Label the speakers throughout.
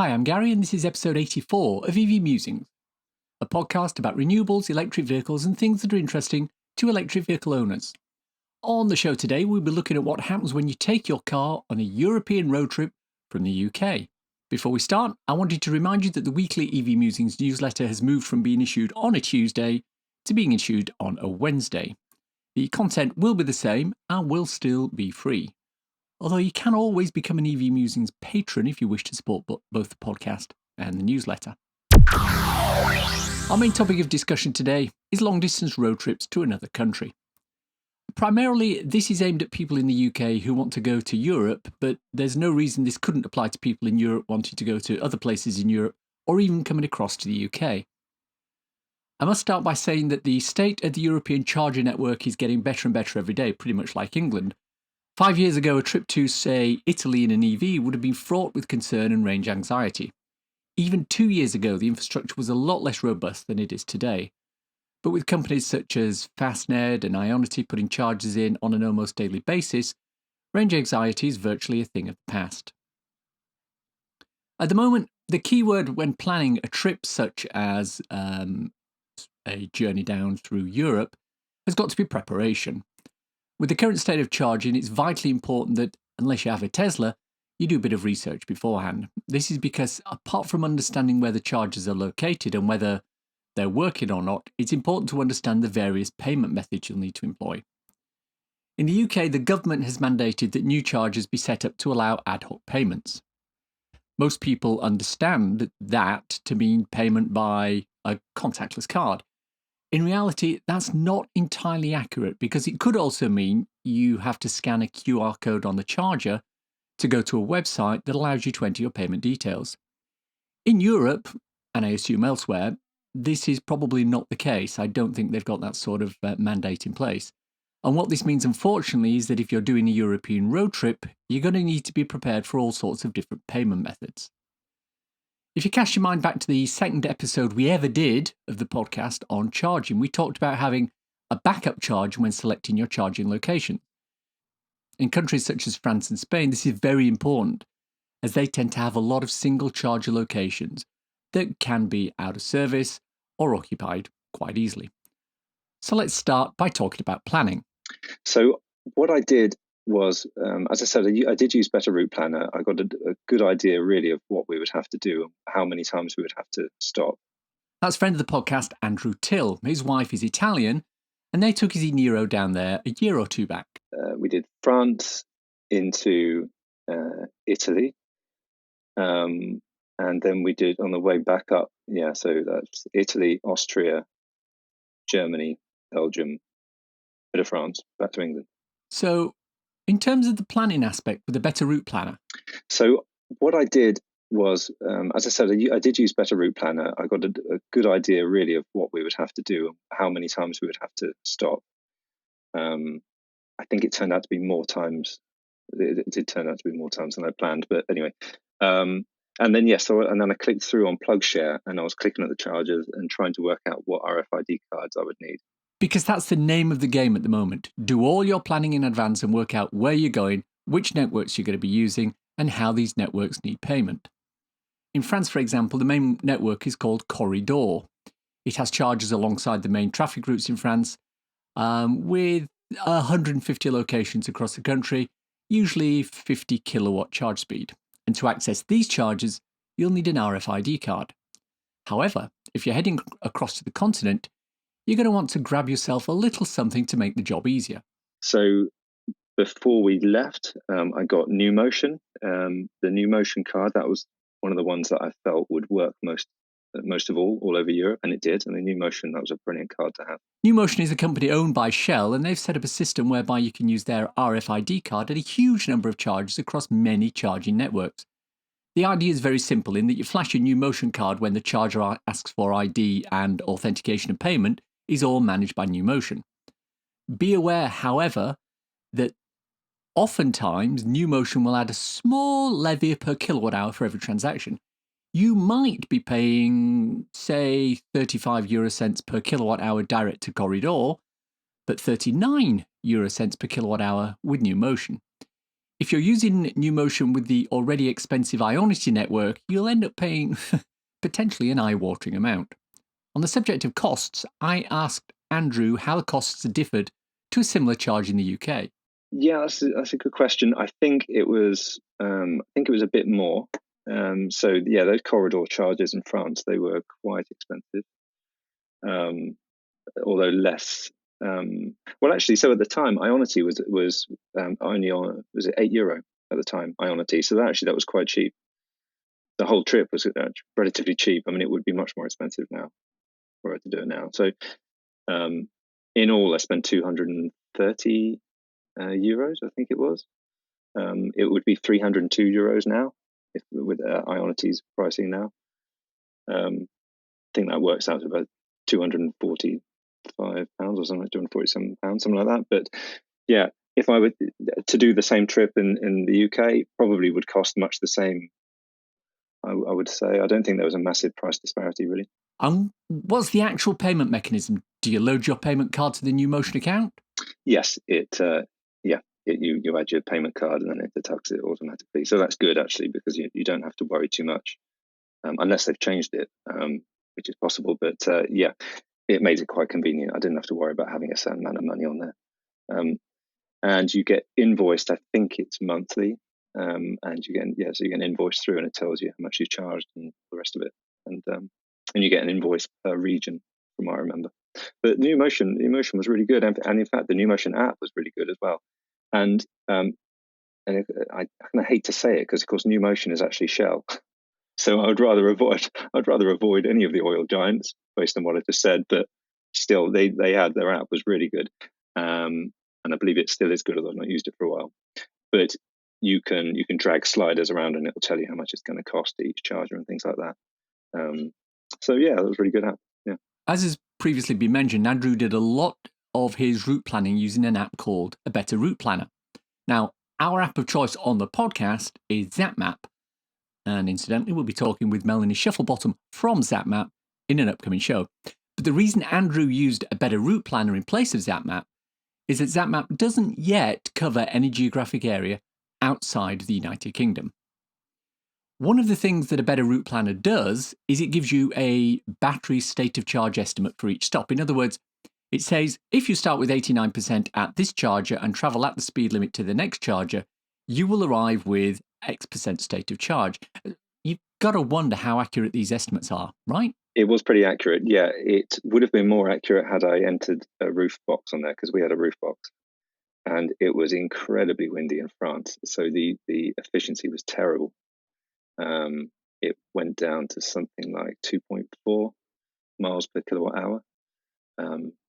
Speaker 1: Hi, I'm Gary, and this is episode 84 of EV Musings, a podcast about renewables, electric vehicles, and things that are interesting to electric vehicle owners. On the show today, we'll be looking at what happens when you take your car on a European road trip from the UK. Before we start, I wanted to remind you that the weekly EV Musings newsletter has moved from being issued on a Tuesday to being issued on a Wednesday. The content will be the same and will still be free. Although you can always become an EV Musings patron if you wish to support both the podcast and the newsletter. Our main topic of discussion today is long-distance road trips to another country. Primarily, this is aimed at people in the UK who want to go to Europe, but there's no reason this couldn't apply to people in Europe wanting to go to other places in Europe or even coming across to the UK. I must start by saying that the state of the European charger network is getting better and better every day, pretty much like England. 5 years ago, a trip to, say, Italy in an EV would have been fraught with concern and range anxiety. Even 2 years ago, the infrastructure was a lot less robust than it is today. But with companies such as Fastned and Ionity putting chargers in on an almost daily basis, range anxiety is virtually a thing of the past. At the moment, the key word when planning a trip such as a journey down through Europe has got to be preparation. With the current state of charging, it's vitally important that, unless you have a Tesla, you do a bit of research beforehand. This is because, apart from understanding where the chargers are located and whether they're working or not, it's important to understand the various payment methods you'll need to employ. In the UK, the government has mandated that new chargers be set up to allow ad hoc payments. Most people understand that to mean payment by a contactless card. In reality, that's not entirely accurate because it could also mean you have to scan a QR code on the charger to go to a website that allows you to enter your payment details. In Europe, and I assume elsewhere, this is probably not the case. I don't think they've got that sort of mandate in place. And what this means, unfortunately, is that if you're doing a European road trip, you're going to need to be prepared for all sorts of different payment methods. If you cast your mind back to the second episode we ever did of the podcast on charging, we talked about having a backup charge when selecting your charging location. In countries such as France and Spain, this is very important, as they tend to have a lot of single charger locations that can be out of service or occupied quite easily. So let's start by talking about planning.
Speaker 2: So what I did was, as I said, I did use Better Route Planner. I got a good idea really of what we would have to do, how many times we would have to stop.
Speaker 1: That's friend of the podcast, Andrew Till. His wife is Italian, and they took his e-Niro down there a year or two back.
Speaker 2: We did France into Italy, and then we did on the way back up. Yeah, so that's Italy, Austria, Germany, Belgium, bit of France, back to England.
Speaker 1: So, in terms of the planning aspect with the Better Route Planner.
Speaker 2: So what I did was, as I said, I did use Better Route Planner. I got a good idea really of what we would have to do, how many times we would have to stop. I think it turned out to be more times. It did turn out to be more times than I planned, but anyway. And then I clicked through on PlugShare, and I was clicking at the chargers and trying to work out what RFID cards I would need.
Speaker 1: Because that's the name of the game at the moment. Do all your planning in advance and work out where you're going, which networks you're going to be using, and how these networks need payment. In France, for example, the main network is called Corridor. It has chargers alongside the main traffic routes in France, with 150 locations across the country, usually 50 kilowatt charge speed. And to access these chargers, you'll need an RFID card. However, if you're heading across to the continent, you're going to want to grab yourself a little something to make the job easier.
Speaker 2: So before we left, I got New Motion. The New Motion card, that was one of the ones that I felt would work most of all over Europe, and it did. And the New Motion, that was a brilliant card to have.
Speaker 1: New Motion is a company owned by Shell, and they've set up a system whereby you can use their RFID card at a huge number of chargers across many charging networks. The idea is very simple in that you flash your New Motion card when the charger asks for ID, and authentication and payment is all managed by New Motion. Be aware, however, that oftentimes New Motion will add a small levy per kilowatt hour for every transaction. You might be paying, say, 35 euro cents per kilowatt hour direct to Corridor, but 39 euro cents per kilowatt hour with New Motion. If you're using NewMotion with the already expensive Ionity network, you'll end up paying potentially an eye-watering amount. On the subject of costs, I asked Andrew how the costs differed to a similar charge in the UK.
Speaker 2: Yeah, that's a good question. I think it was a bit more. So yeah, those corridor charges in France, they were quite expensive, although less. Well, actually, so at the time, Ionity was only on, was it €8 at the time, Ionity? So that was quite cheap. The whole trip was relatively cheap. I mean, it would be much more expensive now were I to do it now. So in all, I spent 230 euros, I think it was. It would be €302 now if with Ionity's pricing now. I think that works out to about £245 or something, £247, something like that. But yeah, if I were to do the same trip in the UK, probably would cost much the same. I would say. I don't think there was a massive price disparity, really.
Speaker 1: What's the actual payment mechanism? Do you load your payment card to the NewMotion account?
Speaker 2: Yes, you add your payment card and then it deducts it automatically. So that's good, actually, because you don't have to worry too much, unless they've changed it, which is possible. But yeah, it made it quite convenient. I didn't have to worry about having a certain amount of money on there. And you get invoiced, I think it's monthly, and you get an invoice through and it tells you how much you charged and the rest of it. And you get an invoice per region, from what I remember. But NewMotion was really good, and in fact, the NewMotion app was really good as well. And I kind of hate to say it because, of course, NewMotion is actually Shell. So I'd rather avoid any of the oil giants based on what I just said. But still, their app was really good, and I believe it still is good, although I've not used it for a while. But you can drag sliders around and it will tell you how much it's going to cost each charger and things like that. So yeah, that was a really good app. Yeah.
Speaker 1: As has previously been mentioned, Andrew did a lot of his route planning using an app called A Better Route Planner. Now, our app of choice on the podcast is ZapMap. And incidentally, we'll be talking with Melanie Shufflebottom from ZapMap in an upcoming show. But the reason Andrew used A Better Route Planner in place of ZapMap is that ZapMap doesn't yet cover any geographic area outside the United Kingdom. One of the things that A Better Route Planner does is it gives you a battery state of charge estimate for each stop. In other words, it says if you start with 89% at this charger and travel at the speed limit to the next charger, you will arrive with X% state of charge. You've got to wonder how accurate these estimates are, right?
Speaker 2: It was pretty accurate. Yeah, it would have been more accurate had I entered a roof box on there, because we had a roof box. And it was incredibly windy in France. So the efficiency was terrible. It went down to something like 2.4 miles per kilowatt hour,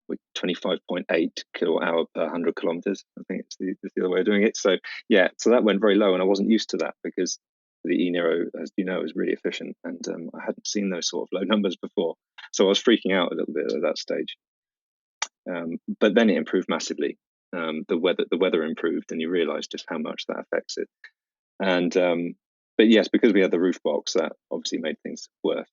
Speaker 2: with 25.8 kilowatt hour per 100 kilometers. I think it's the other way of doing it. So yeah, so that went very low, and I wasn't used to that because the e-Niro, as you know, is really efficient, and I hadn't seen those sort of low numbers before. So I was freaking out a little bit at that stage. But then it improved massively. The weather improved, and you realise just how much that affects it. And but yes, because we had the roof box, that obviously made things worse.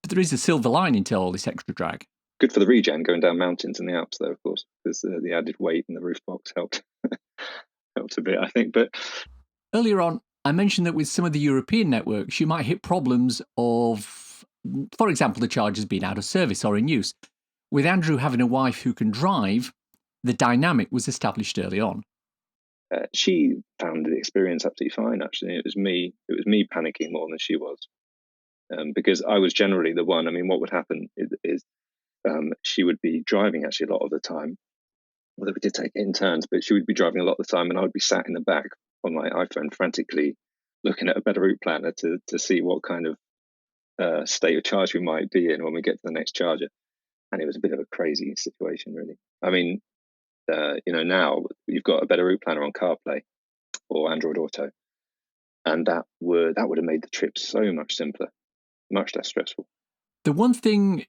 Speaker 1: But there is a silver lining to all this extra drag.
Speaker 2: Good for the regen going down mountains in the Alps, though, of course, because the added weight in the roof box helped a bit, I think. But
Speaker 1: earlier on, I mentioned that with some of the European networks, you might hit problems of, for example, the chargers being out of service or in use. With Andrew having a wife who can drive, the dynamic was established early on.
Speaker 2: She found the experience absolutely fine, actually. It was me panicking more than she was, because I was generally the one. I mean, what would happen is she would be driving actually a lot of the time, although we did take it in turns, but she would be driving a lot of the time, and I would be sat in the back on my iPhone frantically looking at a better route planner to see what kind of state of charge we might be in when we get to the next charger. And it was a bit of a crazy situation, really. I mean, now you've got a better route planner on CarPlay or Android Auto, and that would have made the trip so much simpler, much less stressful.
Speaker 1: The one thing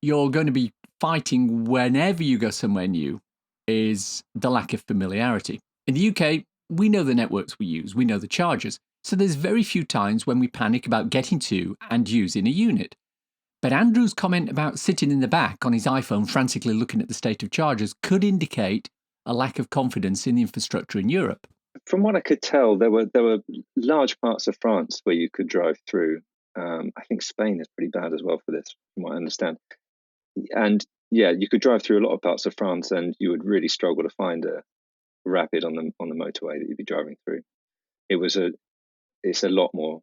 Speaker 1: you're going to be fighting whenever you go somewhere new is the lack of familiarity. In the UK, we know the networks we use, we know the chargers, so there's very few times when we panic about getting to and using a unit. But Andrew's comment about sitting in the back on his iPhone frantically looking at the state of chargers could indicate a lack of confidence in the infrastructure in Europe.
Speaker 2: from what I could tell, there were large parts of France where you could drive through. I think Spain is pretty bad as well for this, from what I understand. And yeah, you could drive through a lot of parts of France, and you would really struggle to find a rapid on the motorway that you'd be driving through. It was it's a lot more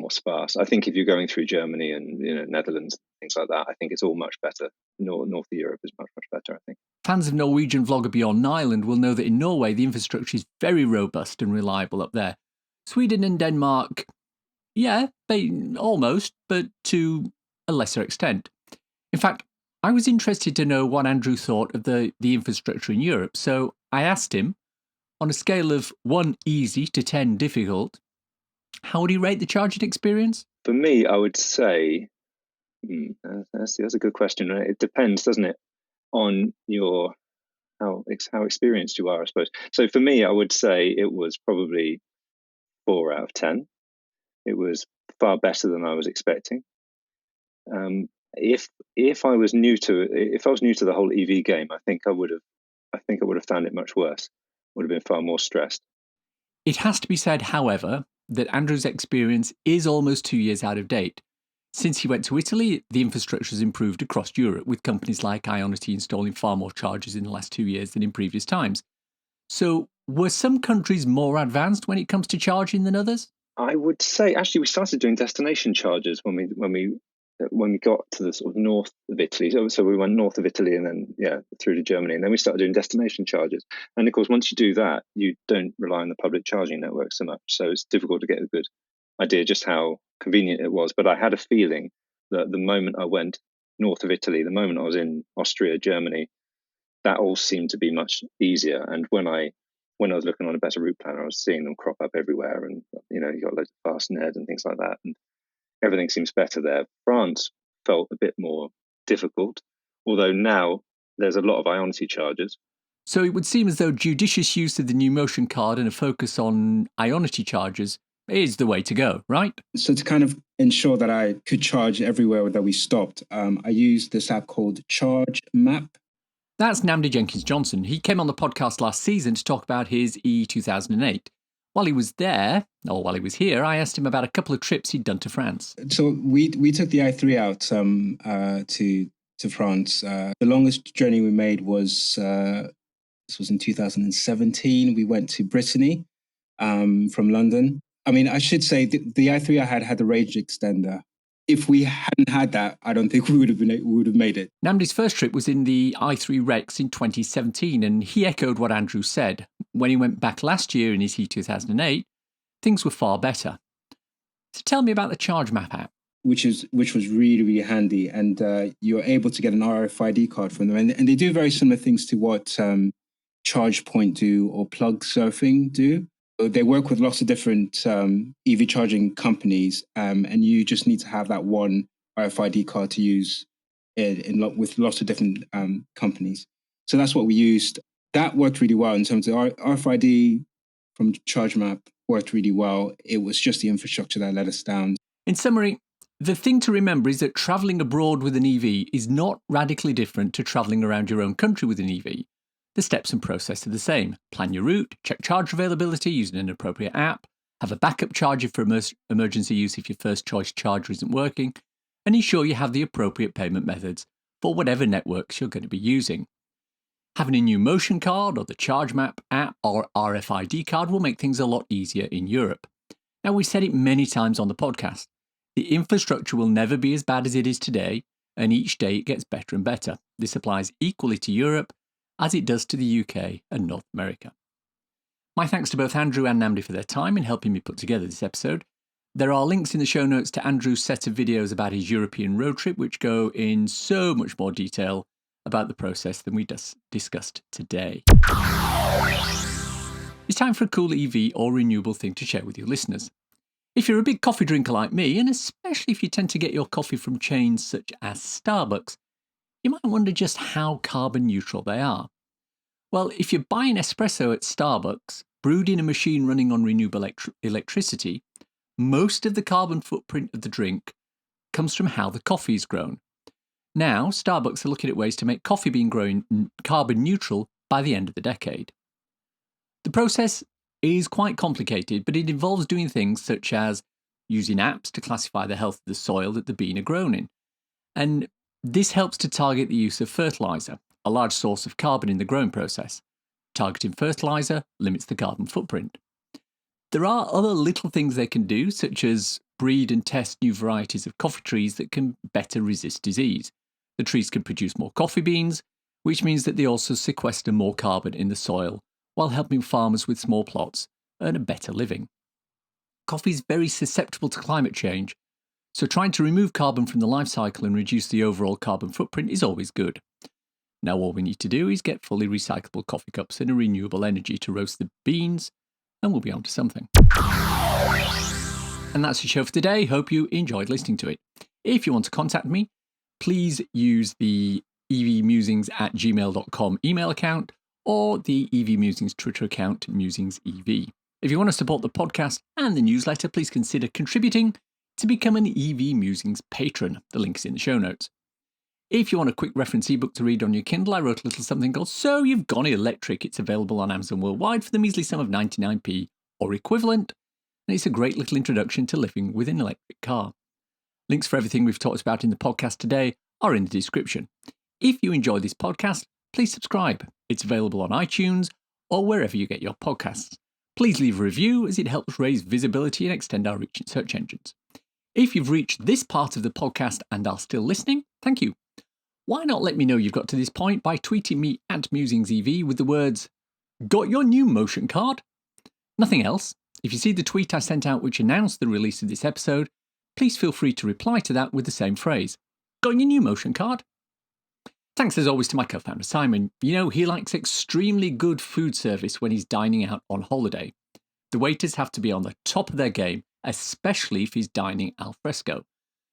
Speaker 2: sparse. I think if you're going through Germany and Netherlands, things like that, I think it's all much better. North of Europe is much better, I think.
Speaker 1: Fans of Norwegian vlogger Bjorn Nyland will know that in Norway the infrastructure is very robust and reliable up there. Sweden and Denmark, yeah, they almost, but to a lesser extent. In fact, I was interested to know what Andrew thought of the infrastructure in Europe, so I asked him, on a scale of 1 easy to 10 difficult, how would he rate the charging experience?
Speaker 2: For me, I would say that's a good question. Right? It depends, doesn't it, on your how experienced you are, I suppose. So for me, I would say it was probably 4 out of 10. It was far better than I was expecting. If I was new to the whole EV game, I think I would have found it much worse. Would have been far more stressed.
Speaker 1: It has to be said, however, that Andrew's experience is almost 2 years out of date. Since he went to Italy, the infrastructure has improved across Europe, with companies like Ionity installing far more chargers in the last 2 years than in previous times. So, were some countries more advanced when it comes to charging than others?
Speaker 2: I would say, actually, we started doing destination charges when we got to the sort of north of Italy. So we went north of Italy and then through to Germany, and then we started doing destination charges. And of course, once you do that, you don't rely on the public charging network so much. So it's difficult to get a good idea just how convenient it was. But I had a feeling that the moment I went north of Italy, the moment I was in Austria, Germany, that all seemed to be much easier. And when I was looking on a better route planner, I was seeing them crop up everywhere, and you got loads of fast Ned and things like that. And everything seems better there. France felt a bit more difficult, although now there's a lot of Ionity chargers.
Speaker 1: So it would seem as though judicious use of the new motion card and a focus on Ionity chargers is the way to go, right?
Speaker 3: So to kind of ensure that I could charge everywhere that we stopped, I used this app called Charge Map.
Speaker 1: That's Nnamdi Jenkins-Johnson. He came on the podcast last season to talk about his E2008. While he was here, I asked him about a couple of trips he'd done to France.
Speaker 3: So we took the I3 out to France. The longest journey we made was this was in 2017. We went to Brittany from London. I mean, I should say the i3 I had the range extender. If we hadn't had that, I don't think we would have made it.
Speaker 1: Nnamdi's first trip was in the i3 Rex in 2017, and he echoed what Andrew said. When he went back last year in his E2008, things were far better. So tell me about the Charge Map app.
Speaker 3: Which was really, really handy, and you're able to get an RFID card from them, and they do very similar things to what ChargePoint do or Plug Surfing do. They work with lots of different EV charging companies, and you just need to have that one RFID card to use with lots of different companies. So that's what we used. That worked really well in terms of RFID from ChargeMap worked really well. It was just the infrastructure that let us down.
Speaker 1: In summary, the thing to remember is that travelling abroad with an EV is not radically different to travelling around your own country with an EV. The steps and process are the same. Plan your route, check charge availability using an appropriate app, have a backup charger for emergency use if your first choice charger isn't working, and ensure you have the appropriate payment methods for whatever networks you're going to be using. Having a new motion card or the ChargeMap app or RFID card will make things a lot easier in Europe. Now, we've said it many times on the podcast. The infrastructure will never be as bad as it is today, and each day it gets better and better. This applies equally to Europe as it does to the UK and North America. My thanks to both Andrew and Nnamdi for their time in helping me put together this episode. There are links in the show notes to Andrew's set of videos about his European road trip, which go in so much more detail about the process than we just discussed today. It's time for a cool EV or renewable thing to share with your listeners. If you're a big coffee drinker like me, and especially if you tend to get your coffee from chains such as Starbucks, you might wonder just how carbon neutral they are. Well, if you buy an espresso at Starbucks, brewed in a machine running on renewable electricity, most of the carbon footprint of the drink comes from how the coffee is grown. Now, Starbucks are looking at ways to make coffee being grown carbon neutral by the end of the decade. The process is quite complicated, but it involves doing things such as using apps to classify the health of the soil that the bean are grown in. And this helps to target the use of fertiliser, a large source of carbon in the growing process. Targeting fertiliser limits the carbon footprint. There are other little things they can do, such as breed and test new varieties of coffee trees that can better resist disease. The trees can produce more coffee beans, which means that they also sequester more carbon in the soil, while helping farmers with small plots earn a better living. Coffee is very susceptible to climate change, so trying to remove carbon from the life cycle and reduce the overall carbon footprint is always good. Now all we need to do is get fully recyclable coffee cups and a renewable energy to roast the beans, and we'll be on to something. And that's the show for today. Hope you enjoyed listening to it. If you want to contact me, please use the evmusings@gmail.com email account or the EV Musings Twitter account, MusingsEV. If you want to support the podcast and the newsletter, please consider contributing to become an EV Musings patron. The link's in the show notes. If you want a quick reference ebook to read on your Kindle, I wrote a little something called So You've Gone Electric. It's available on Amazon worldwide for the measly sum of 99p or equivalent, and it's a great little introduction to living with an electric car. Links for everything we've talked about in the podcast today are in the description. If you enjoy this podcast, please subscribe. It's available on iTunes or wherever you get your podcasts. Please leave a review as it helps raise visibility and extend our reach in search engines. If you've reached this part of the podcast and are still listening, thank you. Why not let me know you've got to this point by tweeting me at MusingsEV with the words, "Got your new motion card?" Nothing else. If you see the tweet I sent out which announced the release of this episode, please feel free to reply to that with the same phrase, "Got your new motion card?" Thanks as always to my co-founder Simon. You know, he likes extremely good food service when he's dining out on holiday. The waiters have to be on the top of their game, especially if he's dining al fresco.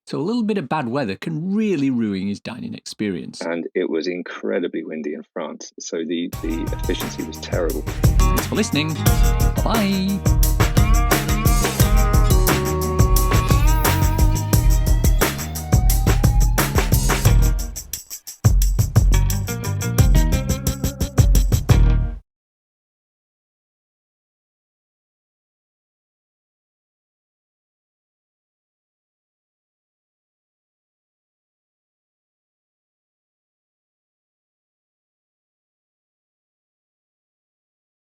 Speaker 1: So a little bit of bad weather can really ruin his dining experience.
Speaker 2: And it was incredibly windy in France, so the efficiency was terrible.
Speaker 1: Thanks for listening. Bye-bye.